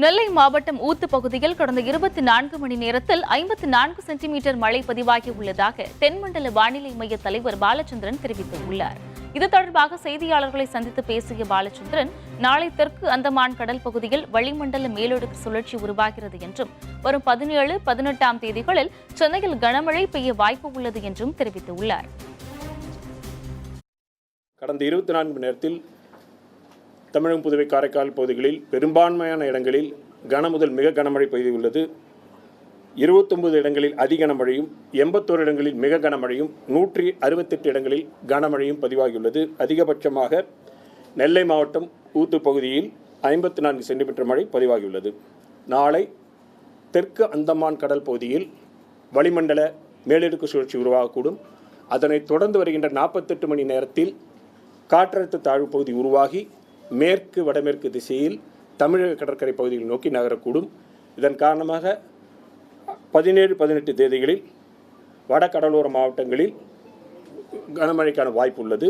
நெல்லை மாவட்டம் ஊத்து பகுதியில் கடந்த 24 மணி நேரத்தில் 54 சென்டிமீட்டர் மழை பதிவாகியுள்ளதாக தென்மண்டல வானிலை மைய தலைவர் பாலச்சந்திரன் தெரிவித்துள்ளார். இது தொடர்பாக செய்தியாளர்களை சந்தித்து பேசிய பாலச்சந்திரன், நாளை தெற்கு அந்தமான் கடல் பகுதியில் வளிமண்டல மேலடுக்கு சுழற்சி உருவாகிறது என்றும் வரும் 17, 18ஆம் தேதிகளில் சென்னையில் கனமழை பெய்ய வாய்ப்பு உள்ளது என்றும் தெரிவித்துள்ளார். கடந்த 24 மணி நேரத்தில் தமிழகம், புதுவை, காரைக்கால் பகுதிகளில் பெரும்பான்மையான இடங்களில் கன முதல் மிக கனமழை பெய்துள்ளது. 29 இடங்களில் அதி கனமழையும், 81 இடங்களில் மிக கனமழையும், 168 இடங்களில் கனமழையும் பதிவாகியுள்ளது. அதிகபட்சமாக நெல்லை மாவட்டம் ஊத்து பகுதியில் 54 சென்டிமீட்டர் மழை பதிவாகியுள்ளது. நாளை தெற்கு அந்தமான் கடல் பகுதியில் வளிமண்டல மேலடுக்கு சுழற்சி உருவாகக்கூடும். அதனைத் தொடர்ந்து வருகின்ற 48 மணி நேரத்தில் காற்றழுத்த தாழ்வு பகுதி உருவாகி மேற்கு வடமேற்கு திசையில் தமிழக கடற்கரை பகுதியில் நோக்கி நகரக்கூடும். இதன் காரணமாக 17, 18 தேதிகளில் வட கடலோர மாவட்டங்களில் கனமழைக்கான வாய்ப்பு உள்ளது.